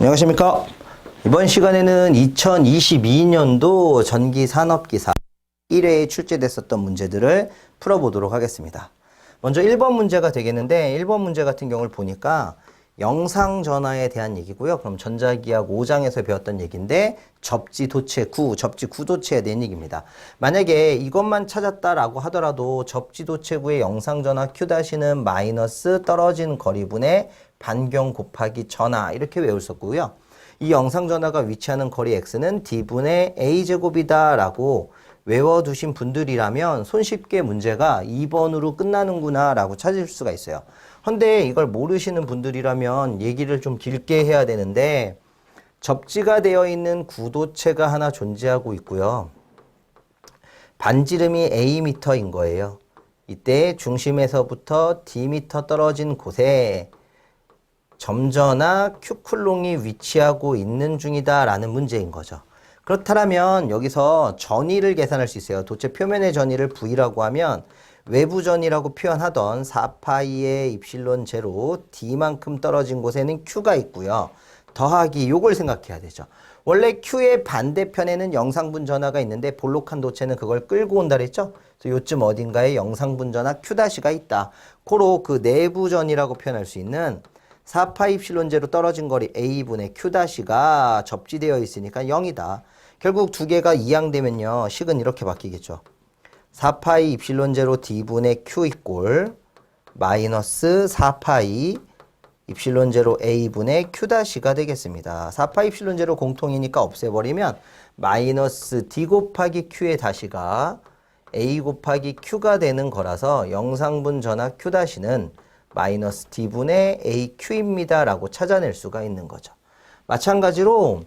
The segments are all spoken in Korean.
안녕하십니까. 이번 시간에는 2022년도 전기산업기사 1회에 출제됐었던 문제들을 풀어보도록 하겠습니다. 먼저 1번 문제가 되겠는데 1번 문제 같은 경우를 보니까 영상전화에 대한 얘기고요. 그럼 전자기학 5장에서 배웠던 얘기인데 접지도체9, 접지구도체에 대한 얘기입니다. 만약에 이것만 찾았다라고 하더라도 접지도체9의 영상전화 Q-는 마이너스 떨어진 거리분의 반경 곱하기 전하 이렇게 외울 수 있고요. 이 영상전화가 위치하는 거리 x는 d분의 a제곱이다 라고 외워두신 분들이라면 손쉽게 문제가 2번으로 끝나는구나 라고 찾을 수가 있어요. 근데 이걸 모르시는 분들이라면 얘기를 좀 길게 해야 되는데 접지가 되어 있는 구도체가 하나 존재하고 있고요. 반지름이 am인 거예요. 이때 중심에서부터 dm 떨어진 곳에 점전화 Q쿨롱이 위치하고 있는 중이다 라는 문제인 거죠. 그렇다면 여기서 전위를 계산할 수 있어요. 도체 표면의 전위를 V라고 하면 외부 전위라고 표현하던 4파이의 입실론 제로 D만큼 떨어진 곳에는 Q가 있고요. 더하기 요걸 생각해야 되죠. 원래 Q의 반대편에는 영상분 전하가 있는데 볼록한 도체는 그걸 끌고 온다 그랬죠. 그래서 요쯤 어딘가에 영상분 전하 Q-가 있다. 고로 그 내부 전이라고 표현할 수 있는 4파 입실론 제로 떨어진 거리 A분의 Q-가 접지되어 있으니까 0이다. 결국 두 개가 이항되면요. 식은 이렇게 바뀌겠죠. 4파이 입실론 제로 D분의 Q 이꼴 마이너스 4파이 입실론 제로 A분의 Q-가 되겠습니다. 4파이 입실론 제로 공통이니까 없애버리면 마이너스 D 곱하기 Q의 다시가 A 곱하기 Q가 되는 거라서 영상분 전하 Q-는 마이너스 D분의 AQ입니다 라고 찾아낼 수가 있는 거죠. 마찬가지로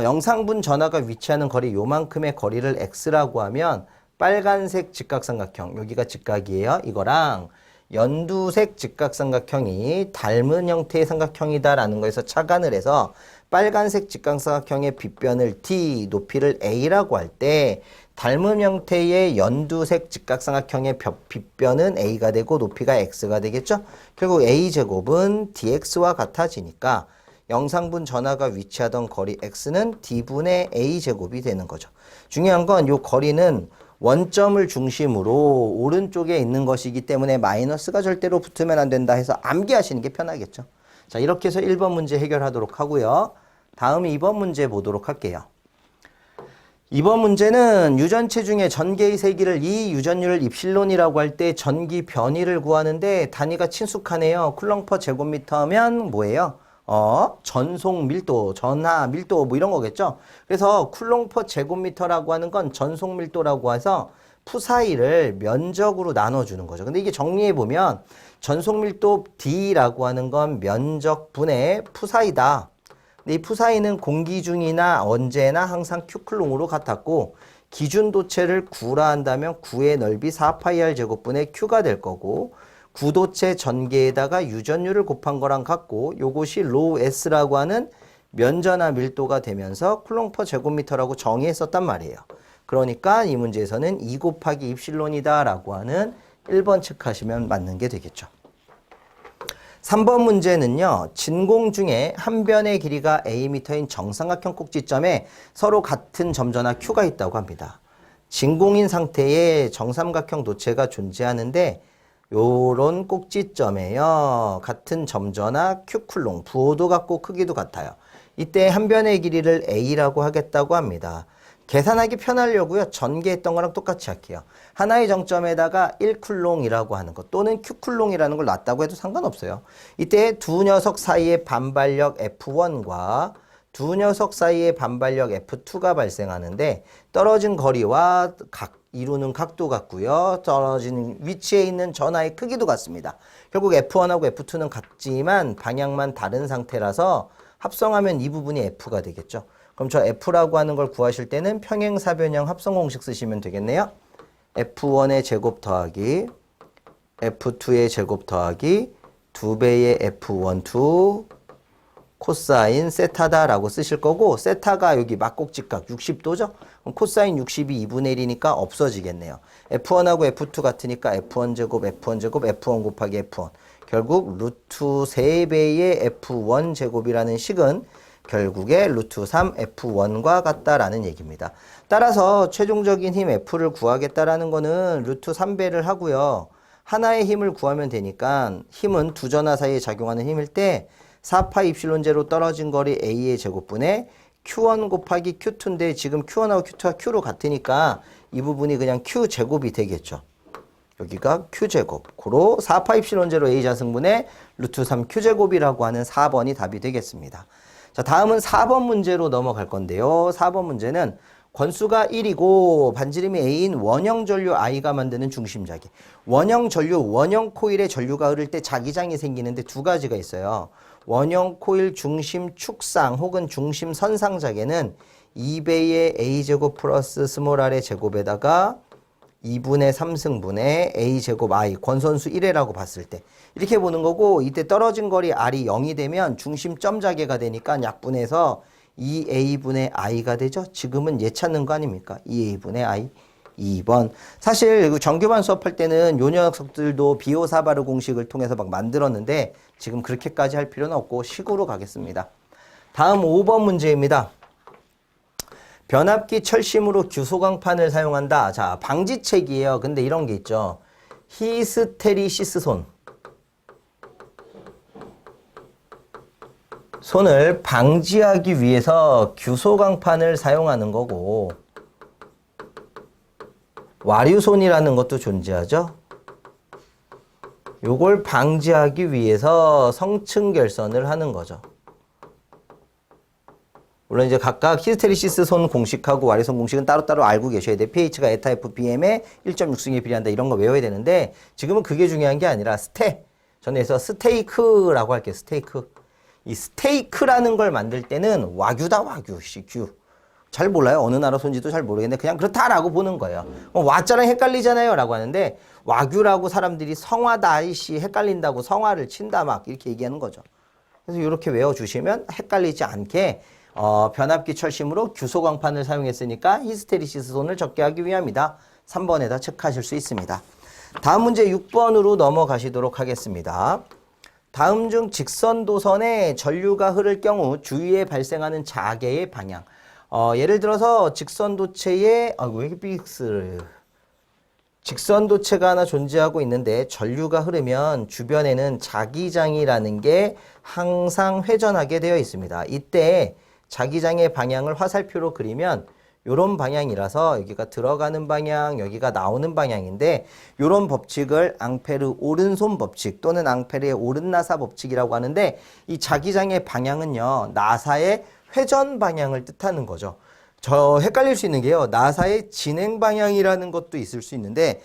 영상분 전하가 위치하는 거리 요만큼의 거리를 X라고 하면 빨간색 직각삼각형 여기가 직각이에요. 이거랑 연두색 직각삼각형이 닮은 형태의 삼각형이다 라는 거에서 착안을 해서 빨간색 직각삼각형의 빗변을 D, 높이를 A라고 할 때 닮은 형태의 연두색 직각삼각형의 빗변은 A가 되고 높이가 X가 되겠죠? 결국 A제곱은 DX와 같아지니까 영상분 전하가 위치하던 거리 X는 D분의 A제곱이 되는 거죠. 중요한 건 이 거리는 원점을 중심으로 오른쪽에 있는 것이기 때문에 마이너스가 절대로 붙으면 안 된다 해서 암기하시는 게 편하겠죠. 자, 이렇게 해서 1번 문제 해결하도록 하고요. 다음 2번 문제 보도록 할게요. 2번 문제는 유전체 중에 전개의 세기를 이 유전율을 입실론이라고 할 때 전기 변위를 구하는데 단위가 친숙하네요. 쿨롱/per 제곱미터면 뭐예요? 전송 밀도, 전하 밀도 뭐 이런 거겠죠. 그래서 쿨롱/per 제곱미터라고 하는 건 전송 밀도라고 해서 푸사이를 면적으로 나눠주는 거죠. 근데 이게 정리해 보면 전송 밀도 D라고 하는 건 면적분의 푸사이다. 근데 이 푸사이는 공기 중이나 언제나 항상 Q쿨롱으로 같았고 기준 도체를 구라 한다면 9의 넓이 4파이R 제곱분의 Q가 될 거고 구도체 전개에다가 유전율을 곱한 거랑 같고 요것이 로우 S라고 하는 면전화 밀도가 되면서 쿨롱/per 제곱미터라고 정의했었단 말이에요. 그러니까 이 문제에서는 2 곱하기 입실론이다 라고 하는 1번 체크하시면 맞는 게 되겠죠. 3번 문제는요. 진공 중에 한 변의 길이가 Am인 정삼각형 꼭지점에 서로 같은 점전화 Q가 있다고 합니다. 진공인 상태에 정삼각형 도체가 존재하는데 요런 꼭지점에요. 같은 점전화 Q쿨롱, 부호도 같고 크기도 같아요. 이때 한 변의 길이를 A라고 하겠다고 합니다. 계산하기 편하려고요. 전개했던 거랑 똑같이 할게요. 하나의 정점에다가 1쿨롱이라고 하는 것 또는 Q쿨롱이라는 걸 놨다고 해도 상관없어요. 이때 두 녀석 사이의 반발력 F1과 두 녀석 사이의 반발력 F2가 발생하는데 떨어진 거리와 이루는 각도 같고요. 떨어진 위치에 있는 전하의 크기도 같습니다. 결국 F1하고 F2는 같지만 방향만 다른 상태라서 합성하면 이 부분이 F가 되겠죠. 그럼 저 F라고 하는 걸 구하실 때는 평행사변형 합성 공식 쓰시면 되겠네요. F1의 제곱 더하기 F2의 제곱 더하기 2배의 F12 코사인 세타다라고 쓰실 거고 세타가 여기 막곡직각 60도죠? 그럼 코사인 60이 2분의 1이니까 없어지겠네요. F1하고 F2 같으니까 F1제곱, F1제곱, F1 곱하기 F1. 결국 루트 3배의 F1 제곱이라는 식은 결국에 루트 3 F1과 같다라는 얘기입니다. 따라서 최종적인 힘 F를 구하겠다라는 거는 루트 3배를 하고요. 하나의 힘을 구하면 되니까 힘은 두 전하 사이에 작용하는 힘일 때 4파 입실론 제로 떨어진 거리 A의 제곱분에 Q1 곱하기 Q2인데 지금 Q1하고 Q2가 Q로 같으니까 이 부분이 그냥 Q제곱이 되겠죠. 여기가 Q제곱. 고로 4파 입실론 제로 A 자승분의 루트 3 Q제곱이라고 하는 4번이 답이 되겠습니다. 자, 다음은 4번 문제로 넘어갈 건데요. 4번 문제는 권수가 1이고 반지름이 A인 원형 전류 I가 만드는 중심자기. 원형 전류, 원형 코일에 전류가 흐를 때 자기장이 생기는데 두 가지가 있어요. 원형 코일 중심 축상 혹은 중심 선상자계는 2배의 A제곱 플러스 스몰 r의 제곱에다가 2분의 3승분의 A제곱 I 권선수 1회라고 봤을 때 이렇게 보는 거고, 이때 떨어진 거리 R이 0이 되면 중심점 자계가 되니까 약분해서 2A분의 I가 되죠. 지금은 얘 찾는 거 아닙니까? 2A분의 I. 2번. 사실 정규반 수업할 때는 요 녀석들도 비오사바르 공식을 통해서 막 만들었는데 지금 그렇게까지 할 필요는 없고 식으로 가겠습니다. 다음 5번 문제입니다. 변압기 철심으로 규소광판을 사용한다. 자, 방지책이에요. 근데 이런 게 있죠. 히스테리시스 손을 방지하기 위해서 규소광판을 사용하는 거고, 와류손이라는 것도 존재하죠. 요걸 방지하기 위해서 성층결선을 하는 거죠. 물론 이제 각각 히스테리시스 손 공식하고 와류손 공식은 따로따로 알고 계셔야 돼. pH가 에타 FPM에 1.6승에 비례한다. 이런 거 외워야 되는데 지금은 그게 중요한 게 아니라 전에서 스테이크라고 할게요. 스테이크. 이 스테이크라는 걸 만들 때는 와규다, 와규. CQ. 잘 몰라요. 어느 나라 손지도 잘 모르겠는데 그냥 그렇다라고 보는 거예요. 와자랑 헷갈리잖아요 라고 하는데 와규라고 사람들이 성화다 이씨 헷갈린다고 성화를 친다 막 이렇게 얘기하는 거죠. 그래서 이렇게 외워주시면 헷갈리지 않게 변압기 철심으로 규소광판을 사용했으니까 히스테리시스 손을 적게 하기 위함이다. 3번에다 체크하실 수 있습니다. 다음 문제 6번으로 넘어가시도록 하겠습니다. 다음 중 직선도선에 전류가 흐를 경우 주위에 발생하는 자개의 방향. 예를 들어서 직선도체에 왜 이렇게 삑스를 직선도체가 하나 존재하고 있는데 전류가 흐르면 주변에는 자기장이라는 게 항상 회전하게 되어 있습니다. 이때 자기장의 방향을 화살표로 그리면 요런 방향이라서 여기가 들어가는 방향, 여기가 나오는 방향인데 요런 법칙을 앙페르 오른손 법칙 또는 앙페르의 오른나사 법칙이라고 하는데 이 자기장의 방향은요, 나사의 회전 방향을 뜻하는 거죠. 헷갈릴 수 있는 게요, 나사의 진행 방향이라는 것도 있을 수 있는데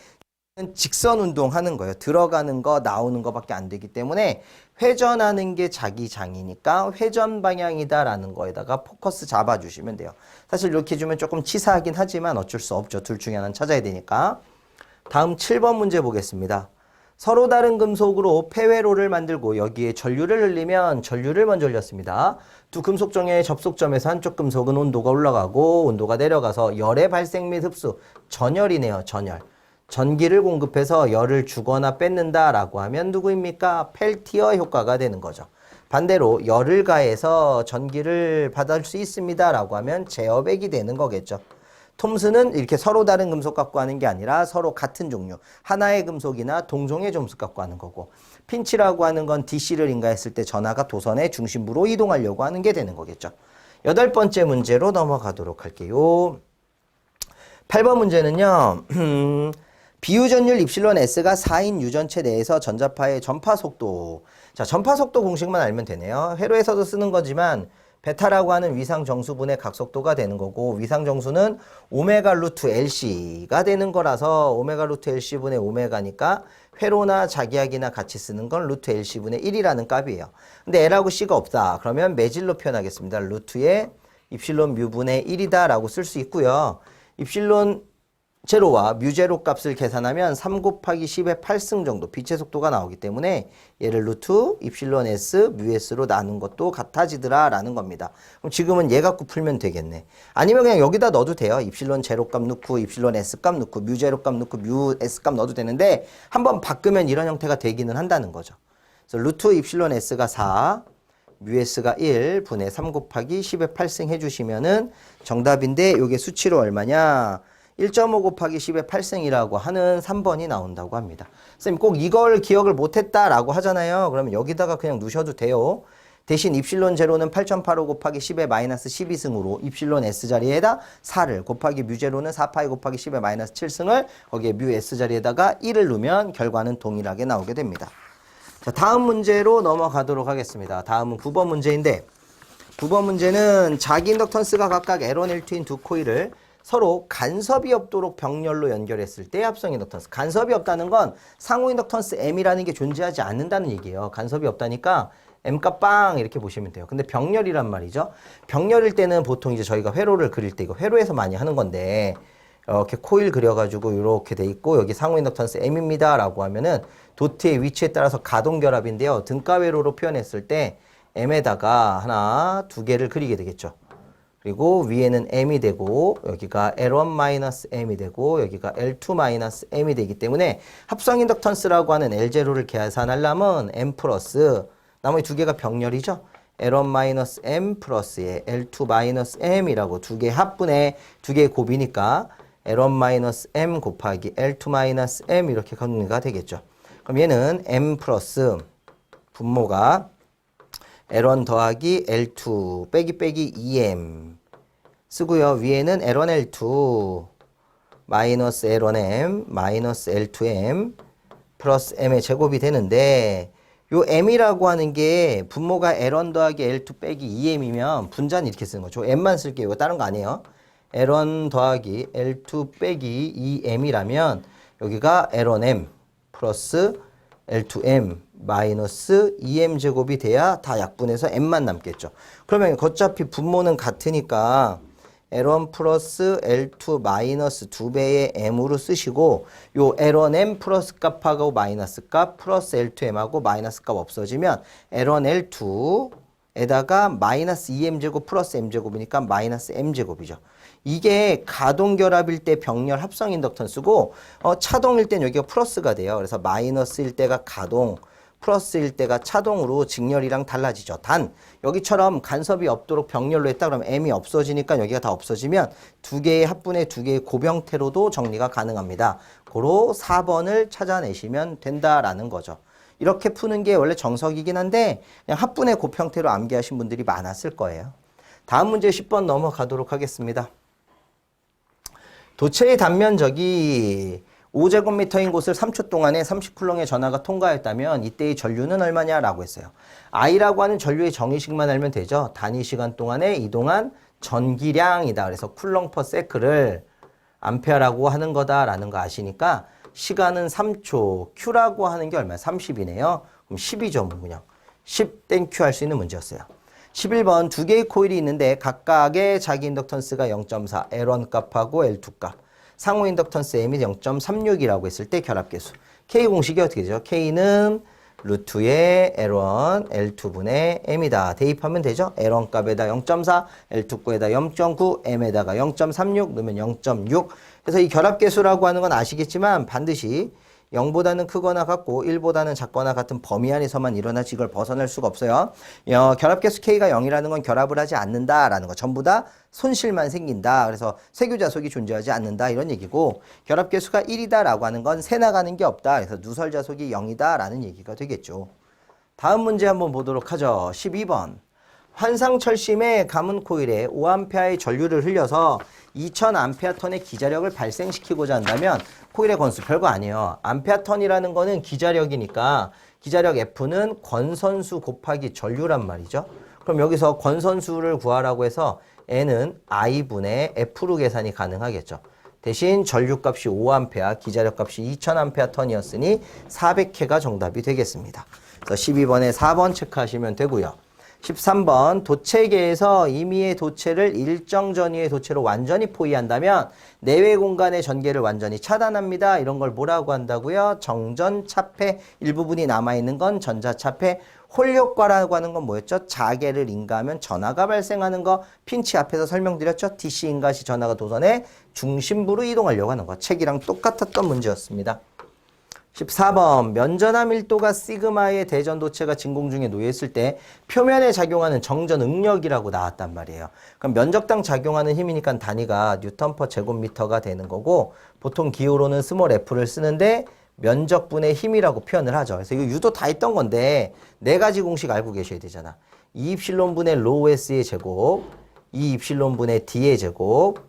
직선 운동하는 거예요. 들어가는 거 나오는 거밖에 안 되기 때문에 회전하는 게 자기장이니까 회전 방향이다라는 거에다가 포커스 잡아주시면 돼요. 사실 이렇게 주면 조금 치사하긴 하지만 어쩔 수 없죠. 둘 중에 하나는 찾아야 되니까. 다음 7번 문제 보겠습니다. 서로 다른 금속으로 폐회로를 만들고 여기에 전류를 흘리면 전류를 먼저 흘렸습니다. 두 금속종의 접속점에서 한쪽 금속은 온도가 올라가고 온도가 내려가서 열의 발생 및 흡수, 전열이네요. 전열. 전기를 공급해서 열을 주거나 뺏는다라고 하면 누구입니까? 펠티어 효과가 되는 거죠. 반대로 열을 가해서 전기를 받을 수 있습니다라고 하면 제어백이 되는 거겠죠. 톰슨은 이렇게 서로 다른 금속 갖고 하는 게 아니라 서로 같은 종류, 하나의 금속이나 동종의 점수 갖고 하는 거고, 핀치라고 하는 건 DC를 인가했을 때 전하가 도선의 중심부로 이동하려고 하는 게 되는 거겠죠. 8번째 문제로 넘어가도록 할게요. 8번 문제는요. 비유전율 입실론 S가 4인 유전체 내에서 전자파의 전파 속도. 자, 전파 속도 공식만 알면 되네요. 회로에서도 쓰는 거지만 베타라고 하는 위상 정수분의 각속도가 되는 거고, 위상 정수는 오메가 루트 LC가 되는 거라서 오메가 루트 LC분의 오메가니까 회로나 자기약이나 같이 쓰는 건 루트 LC분의 1이라는 값이에요. 근데 L하고 C가 없다. 그러면 매질로 표현하겠습니다. 루트에 입실론 뮤분의 1이다 라고 쓸 수 있고요. 입실론 제로와 뮤제로 값을 계산하면 3 곱하기 10의 8승 정도 빛의 속도가 나오기 때문에 얘를 루트 입실론 S 뮤 S로 나눈 것도 같아지더라 라는 겁니다. 그럼 지금은 얘 갖고 풀면 되겠네. 아니면 그냥 여기다 넣어도 돼요. 입실론 제로 값 넣고 입실론 S 값 넣고 뮤 제로 값 넣고 뮤 S 값 넣어도 되는데 한번 바꾸면 이런 형태가 되기는 한다는 거죠. 그래서 루트 입실론 S가 4, 뮤 S가 1 분의 3 곱하기 10의 8승 해주시면은 정답인데 요게 수치로 얼마냐? 1.5 곱하기 10의 8승이라고 하는 3번이 나온다고 합니다. 선생님 꼭 이걸 기억을 못했다라고 하잖아요. 그러면 여기다가 그냥 넣으셔도 돼요. 대신 입실론 제로는 8.85 곱하기 10의 마이너스 12승으로 입실론 S 자리에다 4를 곱하기 뮤 제로는 4파이 곱하기 10의 마이너스 7승을 거기에 뮤 S 자리에다가 1을 넣으면 결과는 동일하게 나오게 됩니다. 자, 다음 문제로 넘어가도록 하겠습니다. 다음은 9번 문제인데 9번 문제는 자기 인덕턴스가 각각 L1, L2인 두 코일을 서로 간섭이 없도록 병렬로 연결했을 때 합성 인덕턴스. 간섭이 없다는 건 상호 인덕턴스 M이라는 게 존재하지 않는다는 얘기예요. 간섭이 없다니까 M값 빵 이렇게 보시면 돼요. 근데 병렬이란 말이죠. 병렬일 때는 보통 이제 저희가 회로를 그릴 때 이거 회로에서 많이 하는 건데 이렇게 코일 그려가지고 이렇게 돼 있고 여기 상호 인덕턴스 M입니다 라고 하면은 도트의 위치에 따라서 가동 결합인데요. 등가 회로로 표현했을 때 M에다가 하나, 두 개를 그리게 되겠죠. 그리고 위에는 M이 되고 여기가 L1-M이 되고 여기가 L2-M이 되기 때문에 합성 인덕턴스라고 하는 L0를 계산하려면 M 플러스 나머지 두 개가 병렬이죠. L1-M 플러스에 L2-M이라고 두 개 합분의 두 개의 곱이니까 L1-M 곱하기 L2-M 이렇게 정리가 되겠죠. 그럼 얘는 M 플러스 분모가 L1 더하기 L2 빼기 2M 쓰고요. 위에는 L1, L2 마이너스 L1M 마이너스 L2M 플러스 M의 제곱이 되는데 요 M이라고 하는 게 분모가 L1 더하기 L2 빼기 2M이면 분자는 이렇게 쓰는 거죠. M만 쓸게요. 이거 다른 거 아니에요. L1 더하기 L2 빼기 2M이라면 여기가 L1M 플러스 L2M 마이너스 2M 제곱이 돼야 다 약분해서 M만 남겠죠. 그러면 어차피 분모는 같으니까 L1 플러스 L2 마이너스 2배의 M으로 쓰시고 요 L1M 플러스 값하고 마이너스 값 플러스 L2M하고 마이너스 값 없어지면 L1 L2에다가 마이너스 2M 제곱 플러스 M 제곱이니까 마이너스 M 제곱이죠. 이게 가동결합일 때 병렬 합성 인덕턴스고 차동일 땐 여기가 플러스가 돼요. 그래서 마이너스일 때가 가동, 플러스일 때가 차동으로 직렬이랑 달라지죠. 단 여기처럼 간섭이 없도록 병렬로 했다 그러면 M이 없어지니까 여기가 다 없어지면 두 개의 합분의 두 개의 곱형태로도 정리가 가능합니다. 고로 4번을 찾아내시면 된다라는 거죠. 이렇게 푸는 게 원래 정석이긴 한데 그냥 합분의 곱형태로 암기하신 분들이 많았을 거예요. 다음 문제 10번 넘어가도록 하겠습니다. 도체의 단면적이 5제곱미터인 곳을 3초 동안에 30쿨롱의 전하가 통과했다면 이때의 전류는 얼마냐라고 했어요. I라고 하는 전류의 정의식만 알면 되죠. 단위 시간 동안에 이동한 전기량이다. 그래서 쿨롱 퍼 세크를 암페어라고 하는 거다라는 거 아시니까 시간은 3초, Q라고 하는 게 얼마야? 30이네요. 그럼 10이죠. 뭐 그냥 10 땡 Q 할 수 있는 문제였어요. 11번 두 개의 코일이 있는데 각각의 자기 인덕턴스가 0.4, L1 값하고 L2 값. 상호 인덕턴스 M이 0.36이라고 했을 때 결합계수. K 공식이 어떻게 되죠? K는 루트의 L1, L2분의 M이다. 대입하면 되죠? L1 값에다 0.4, L2 값에다 0.9, M에다가 0.36 넣으면 0.6. 그래서 이 결합계수라고 하는 건 아시겠지만 반드시 0보다는 크거나 같고 1보다는 작거나 같은 범위 안에서만 일어나지 이걸 벗어날 수가 없어요. 결합계수 K가 0이라는 건 결합을 하지 않는다라는 거. 전부 다 손실만 생긴다. 그래서 세교자속이 존재하지 않는다 이런 얘기고 결합계수가 1이다라고 하는 건 새나가는 게 없다. 그래서 누설자속이 0이다라는 얘기가 되겠죠. 다음 문제 한번 보도록 하죠. 12번. 환상철심의 가문 코일에 5A의 전류를 흘려서 2000A 턴의 기자력을 발생시키고자 한다면 코일의 건수 별거 아니에요. 암페어턴이라는 거는 기자력이니까 기자력 F는 권선수 곱하기 전류란 말이죠. 그럼 여기서 권선수를 구하라고 해서 N은 I분의 F로 계산이 가능하겠죠. 대신 전류값이 5A, 기자력값이 2000A 턴이었으니 400회가 정답이 되겠습니다. 그래서 12번에 4번 체크하시면 되고요. 13번 도체계에서 임의의 도체를 일정 전위의 도체로 완전히 포위한다면 내외 공간의 전개를 완전히 차단합니다. 이런 걸 뭐라고 한다고요? 정전차폐. 일부분이 남아있는 건 전자차폐. 홀효과라고 하는 건 뭐였죠? 자개를 인가하면 전하가 발생하는 거. 핀치 앞에서 설명드렸죠? DC 인가시 전하가 도선의 중심부로 이동하려고 하는 거. 책이랑 똑같았던 문제였습니다. 14번 면전함 밀도가 시그마의 대전도체가 진공 중에 놓여있을 때 표면에 작용하는 정전 응력이라고 나왔단 말이에요. 그럼 면적당 작용하는 힘이니까 단위가 뉴턴 퍼 제곱미터가 되는 거고 보통 기호로는 스몰 f를 쓰는데 면적분의 힘이라고 표현을 하죠. 그래서 이거 유도 다 있던 건데 네 가지 공식 알고 계셔야 되잖아. 2입실론분의 로우 s의 제곱, 2입실론분의 d의 제곱,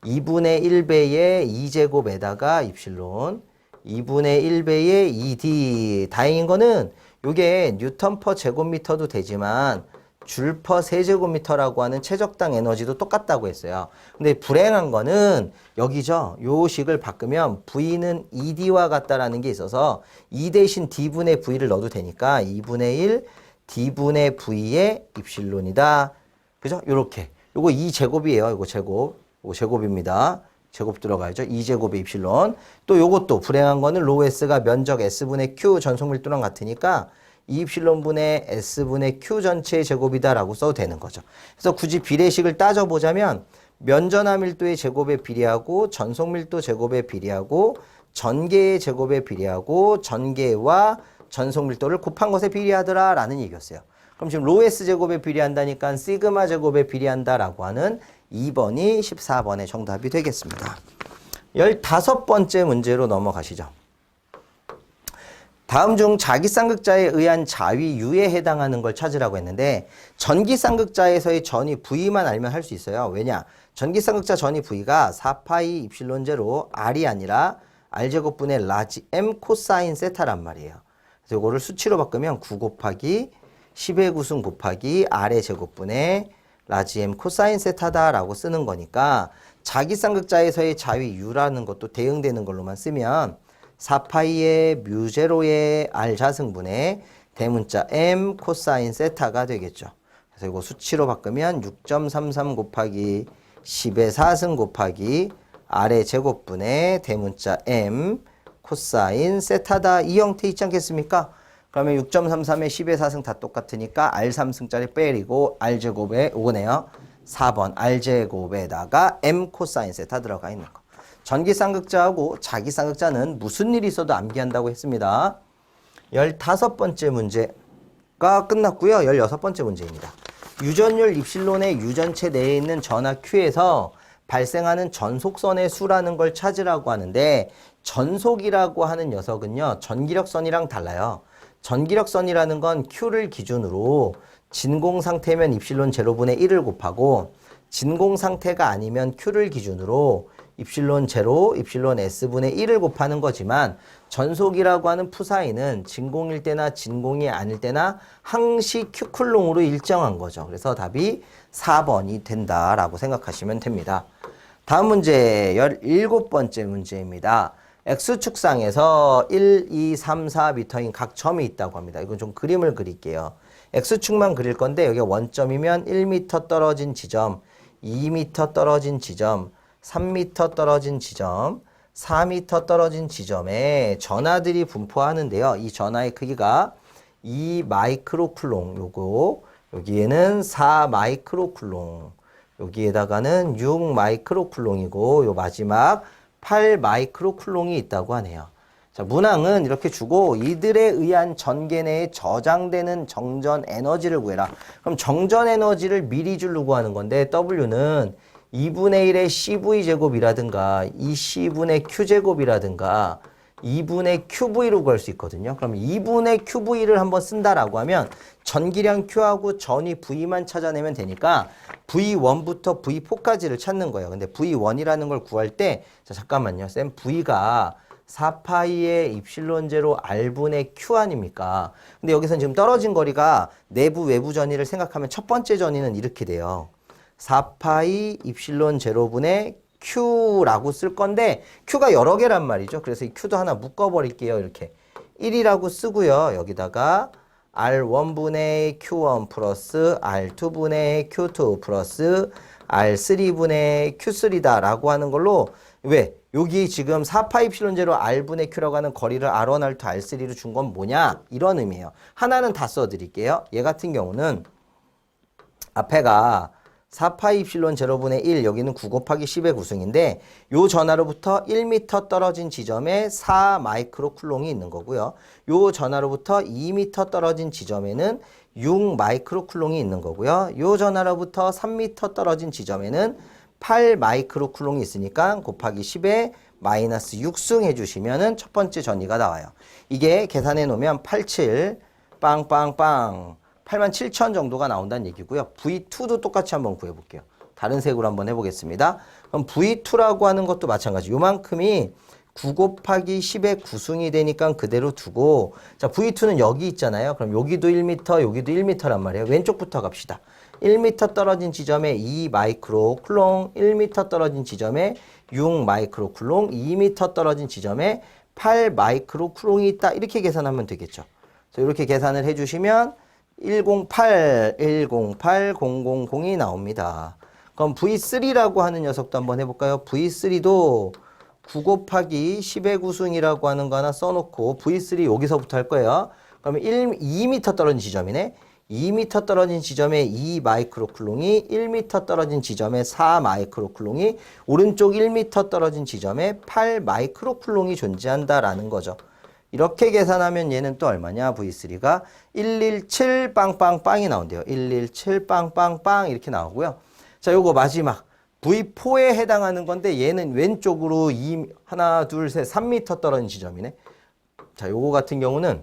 2분의 1배의 2제곱에다가 입실론, 2분의 1배의 2d. 다행인 거는 이게 뉴턴 퍼 제곱미터도 되지만 줄 퍼 세제곱미터라고 하는 최적당 에너지도 똑같다고 했어요. 근데 불행한 거는 여기죠. 요 식을 바꾸면 V는 ED와 같다라는 게 있어서 E 대신 D분의 V를 넣어도 되니까 2분의 1 D분의 V의 입실론이다. 그죠? 요렇게. 요거 2제곱이에요. 요거 제곱. 요거 제곱입니다. 제곱 들어가야죠. 2제곱의 입실론. 또 요것도 불행한 거는 로우 S가 면적 S분의 Q 전속밀도랑 같으니까 2입실론분의 S분의 Q 전체의 제곱이다라고 써도 되는 거죠. 그래서 굳이 비례식을 따져보자면 면전함 밀도의 제곱에 비례하고 전속밀도 제곱에 비례하고 전개의 제곱에 비례하고 전개와 전속밀도를 곱한 것에 비례하더라 라는 얘기였어요. 그럼 지금 로우 S 제곱에 비례한다니까 시그마 제곱에 비례한다라고 하는 2번이 14번의 정답이 되겠습니다. 15번째 문제로 넘어가시죠. 다음 중 자기쌍극자에 의한 자위 U에 해당하는 걸 찾으라고 했는데 전기쌍극자에서의 전위 V만 알면 할 수 있어요. 왜냐? 전기쌍극자 전위 V가 4파이 입실론 제로 R이 아니라 R제곱분의 라지 M 코사인 세타란 말이에요. 그래서 이거를 수치로 바꾸면 9 곱하기 10의 9승 곱하기 R의 제곱분의 라지 M 코사인 세타다라고 쓰는 거니까 자기쌍극자에서의 자위 U라는 것도 대응되는 걸로만 쓰면 4파이의 뮤제로의 R자승분의 대문자 M 코사인 세타가 되겠죠. 그래서 이거 수치로 바꾸면 6.33 곱하기 10의 4승 곱하기 R의 제곱분의 대문자 M 코사인 세타다 이 형태 있지 않겠습니까? 그러면 6.33에 10의 4승 다 똑같으니까 R3승짜리 빼리고 R제곱에 오네요. 4번 R제곱에다가 M 코사인 세타 들어가 있는 거. 전기쌍극자하고 자기쌍극자는 무슨 일이 있어도 암기한다고 했습니다. 15번째 문제가 끝났고요. 16번째 문제입니다. 유전율 입실론의 유전체 내에 있는 전하 Q에서 발생하는 전속선의 수라는 걸 찾으라고 하는데 전속이라고 하는 녀석은요. 전기력선이랑 달라요. 전기력선이라는 건 Q를 기준으로 진공상태면 입실론 제로분의 1을 곱하고 진공상태가 아니면 Q를 기준으로 입실론 제로, 입실론 S분의 1을 곱하는 거지만 전속이라고 하는 푸사인은 진공일 때나 진공이 아닐 때나 항시 Q쿨롱으로 일정한 거죠. 그래서 답이 4번이 된다라고 생각하시면 됩니다. 다음 문제 17번째 문제입니다. X축상에서 1, 2, 3, 4m인 각 점이 있다고 합니다. 이건 좀 그림을 그릴게요. X축만 그릴 건데 여기 원점이면 1m 떨어진 지점, 2m 떨어진 지점, 3m 떨어진 지점, 4m 떨어진 지점에 전하들이 분포하는데요. 이 전하의 크기가 2 마이크로쿨롱, 요거 여기에는 4 마이크로쿨롱, 여기에다가는 6 마이크로쿨롱이고 요 마지막 8 마이크로쿨롱이 있다고 하네요. 자, 문항은 이렇게 주고 이들에 의한 전개 내에 저장되는 정전 에너지를 구해라. 그럼 정전 에너지를 미리 주려고 하는 건데 W는 2분의 1의 CV제곱이라든가 2C분의 Q제곱이라든가 2분의 QV로 구할 수 있거든요. 그럼 2분의 QV를 한번 쓴다라고 하면 전기량 Q하고 전위 V만 찾아내면 되니까 V1부터 V4까지를 찾는 거예요. 근데 V1이라는 걸 구할 때 자, 잠깐만요. 쌤 V가 4파이의 입실론 제로 R분의 Q 아닙니까? 근데 여기서는 지금 떨어진 거리가 내부 외부 전위를 생각하면 첫 번째 전위는 이렇게 돼요. 4파이 입실론 제로분의 Q라고 쓸 건데 Q가 여러 개란 말이죠. 그래서 이 Q도 하나 묶어버릴게요. 이렇게 1이라고 쓰고요. 여기다가 R1분의 Q1 플러스 R2분의 Q2 플러스 R3분의 Q3다 라고 하는 걸로 왜? 여기 지금 4파 입실론 제로 R분의 Q라고 하는 거리를 R1, R2, R3로 준 건 뭐냐? 이런 의미예요. 하나는 다 써드릴게요. 얘 같은 경우는 앞에가 4파이 입실론 제로분의 1 여기는 9 곱하기 10의 구승인데 요 전하로부터 1m 떨어진 지점에 4 마이크로 쿨롱이 있는 거고요. 요 전하로부터 2m 떨어진 지점에는 6 마이크로 쿨롱이 있는 거고요. 요 전하로부터 3m 떨어진 지점에는 8 마이크로 쿨롱이 있으니까 곱하기 10에 마이너스 6승 해주시면은 첫 번째 전위가 나와요. 이게 계산해 놓으면 87 빵빵빵 87,000 정도가 나온다는 얘기고요. V2도 똑같이 한번 구해볼게요. 다른 색으로 한번 해보겠습니다. 그럼 V2라고 하는 것도 마찬가지. 요만큼이 9 곱하기 10의 구승이 되니까 그대로 두고 자 V2는 여기 있잖아요. 그럼 여기도 1m 여기도 1m란 말이에요. 왼쪽부터 갑시다. 1m 떨어진 지점에 2 마이크로 쿨롱 1m 떨어진 지점에 6 마이크로 쿨롱 2m 떨어진 지점에 8 마이크로 쿨롱이 있다. 이렇게 계산하면 되겠죠. 그래서 이렇게 계산을 해주시면 108,000이 나옵니다. 그럼 V3라고 하는 녀석도 한번 해볼까요? V3도 9 곱하기 10의 구승이라고 하는 거 하나 써놓고 V3 여기서부터 할 거예요. 그러면 2m 떨어진 지점이네. 2m 떨어진 지점에 2 마이크로 쿨롱이 1m 떨어진 지점에 4 마이크로 쿨롱이 오른쪽 1m 떨어진 지점에 8 마이크로 쿨롱이 존재한다라는 거죠. 이렇게 계산하면 얘는 또 얼마냐? V3가 117 빵빵빵이 나온대요. 117 빵빵빵 이렇게 나오고요. 자, 요거 마지막 V4에 해당하는 건데 얘는 왼쪽으로 2, 하나, 둘, 셋, 3m 떨어진 지점이네. 자, 요거 같은 경우는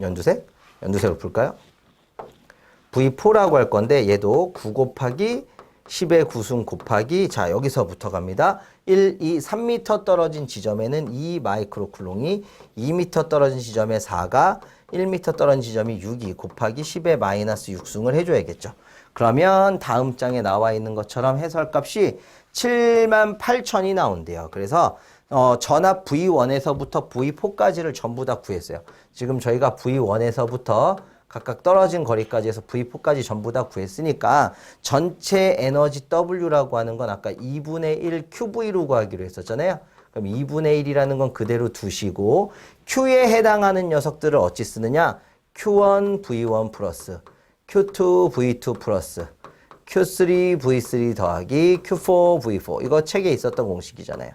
연두색으로 풀까요? V4라고 할 건데 얘도 9 곱하기 10의 구승 곱하기 자 여기서부터 갑니다. 1, 2, 3m 떨어진 지점에는 2 마이크로 쿨롱이 2m 떨어진 지점에 4가 1m 떨어진 지점이 6이 곱하기 10의 마이너스 6승을 해줘야겠죠. 그러면 다음 장에 나와 있는 것처럼 해설값이 78,000이 나온대요. 그래서 전압 V1에서부터 V4까지를 전부 다 구했어요. 지금 저희가 V1에서부터 각각 떨어진 거리까지 해서 V4까지 전부 다 구했으니까 전체 에너지 W라고 하는 건 아까 2분의 1 QV로 구하기로 했었잖아요. 그럼 2분의 1이라는 건 그대로 두시고 Q에 해당하는 녀석들을 어찌 쓰느냐? Q1 V1 플러스 Q2 V2 플러스 Q3 V3 더하기 Q4 V4 이거 책에 있었던 공식이잖아요.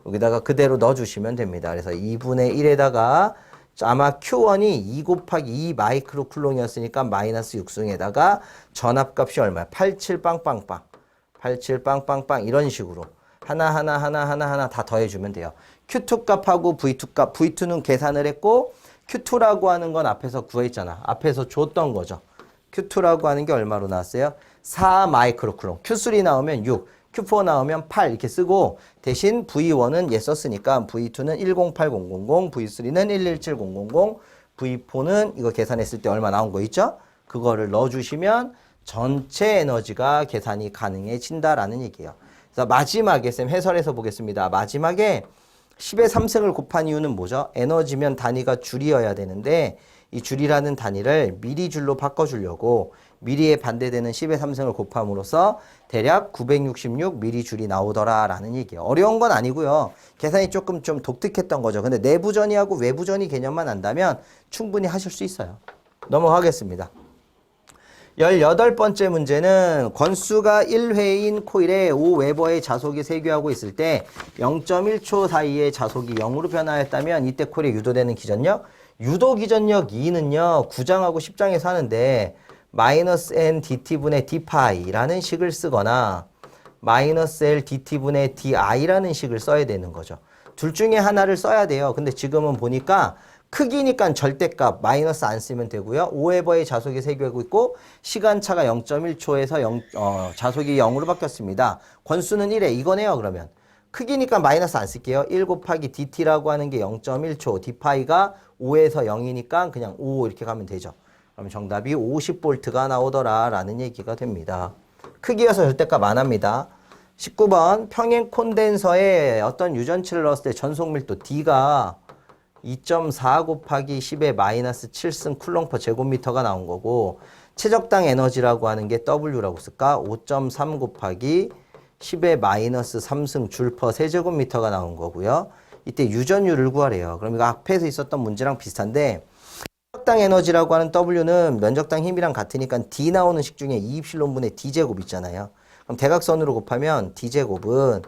여기다가 그대로 넣어주시면 됩니다. 그래서 2분의 1에다가 아마 Q1이 2 곱하기 2 마이크로 쿨롱이었으니까 마이너스 6승에다가 전압값이 얼마야? 87 빵빵빵 87 빵빵빵 이런 식으로 하나 다 더해주면 돼요. Q2 값하고 V2 값 V2는 계산을 했고 Q2라고 하는 건 앞에서 구했잖아. 앞에서 줬던 거죠. Q2라고 하는 게 얼마로 나왔어요? 4 마이크로 쿨롱. Q3 나오면 6 Q4 나오면 8 이렇게 쓰고 대신 V1은 얘 썼으니까 V2는 108000, V3는 117000, V4는 이거 계산했을 때 얼마 나온 거 있죠? 그거를 넣어주시면 전체 에너지가 계산이 가능해진다라는 얘기예요. 그래서 마지막에 쌤 해설해서 보겠습니다. 마지막에 10의 3승을 곱한 이유는 뭐죠? 에너지면 단위가 줄이어야 되는데 이 줄이라는 단위를 미리줄로 바꿔주려고 미리에 반대되는 10의 3승을 곱함으로써 대략 966 미리줄이 나오더라 라는 얘기예요. 어려운 건 아니고요. 계산이 조금 좀 독특했던 거죠. 근데 내부전이하고 외부전이 개념만 안다면 충분히 하실 수 있어요. 넘어가겠습니다. 18번째 문제는 권수가 1회인 코일에 5웨버의 자속이 세교하고 있을 때 0.1초 사이에 자속이 0으로 변화했다면 이때 코일에 유도되는 기전력 유도 기전력 2는요 9장하고 10장에서 하는데 마이너스 n dt분의 d파이라는 식을 쓰거나 마이너스 l dt분의 di라는 식을 써야 되는 거죠. 둘 중에 하나를 써야 돼요. 근데 지금은 보니까 크기니까 절대값 마이너스 안 쓰면 되고요. 5웨버의 자속이 세교하고 있고 시간차가 0.1초에서 자속이 0으로 바뀌었습니다. 권수는 1에 이거네요. 그러면 크기니까 마이너스 안 쓸게요. 1 곱하기 dt라고 하는 게 0.1초 d파이가 5에서 0이니까 그냥 5 이렇게 가면 되죠. 그럼 정답이 50V가 나오더라 라는 얘기가 됩니다. 크기여서 절대값 안 합니다. 19번 평행 콘덴서에 어떤 유전치를 넣었을 때 전속 밀도 D가 2.4 곱하기 10의 마이너스 7승 쿨롱 퍼 제곱미터가 나온 거고 최적당 에너지라고 하는 게 W라고 쓸까? 5.3 곱하기 10의 마이너스 3승 줄 퍼 세제곱미터가 나온 거고요. 이때 유전율을 구하래요. 그럼 이거 앞에서 있었던 문제랑 비슷한데 면적당 에너지라고 하는 W는 면적당 힘이랑 같으니까 D 나오는 식 중에 2입실론분의 D제곱 있잖아요. 그럼 대각선으로 곱하면 D제곱은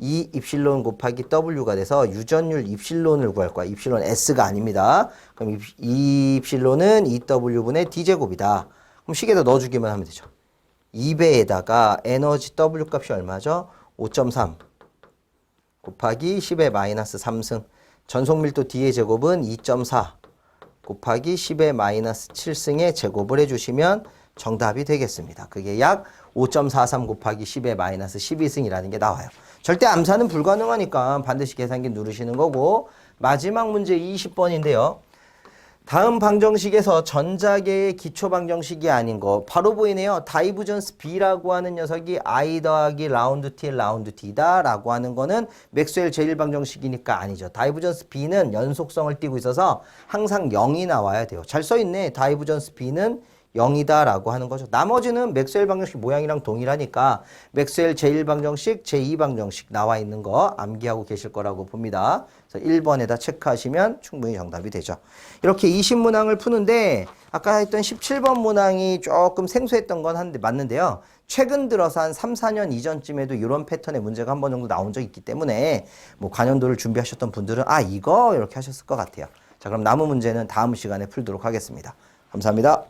2입실론 곱하기 W가 돼서 유전율 입실론을 구할 거야. 입실론 S가 아닙니다. 그럼 2입실론은 2W분의 D제곱이다. 그럼 식에다 넣어주기만 하면 되죠. 2배에다가 에너지 W 값이 얼마죠? 5.3 곱하기 10의 마이너스 3승. 전속밀도 D의 제곱은 2.4 곱하기 10의 마이너스 7승의 제곱을 해주시면 정답이 되겠습니다. 그게 약 5.43 곱하기 10의 마이너스 12승이라는 게 나와요. 절대 암산은 불가능하니까 반드시 계산기 누르시는 거고, 마지막 문제 20번인데요. 다음 방정식에서 전자계의 기초 방정식이 아닌 거 바로 보이네요. 다이브전스 B라고 하는 녀석이 I 더하기 라운드 T 라운드 T다 라고 하는 거는 맥스웰 제1방정식이니까 아니죠. 다이브전스 B는 연속성을 띠고 있어서 항상 0이 나와야 돼요. 잘 써있네. 다이브전스 B는 0이다 라고 하는 거죠. 나머지는 맥스웰 방정식 모양이랑 동일하니까 맥스웰 제1방정식, 제2방정식 나와 있는 거 암기하고 계실 거라고 봅니다. 그래서 1번에다 체크하시면 충분히 정답이 되죠. 이렇게 20문항을 푸는데 아까 했던 17번 문항이 조금 생소했던 건 한데 맞는데요. 최근 들어서 한 3, 4년 이전쯤에도 이런 패턴의 문제가 한 번 정도 나온 적이 있기 때문에 뭐 관연도를 준비하셨던 분들은 아 이거 이렇게 하셨을 것 같아요. 자 그럼 남은 문제는 다음 시간에 풀도록 하겠습니다. 감사합니다.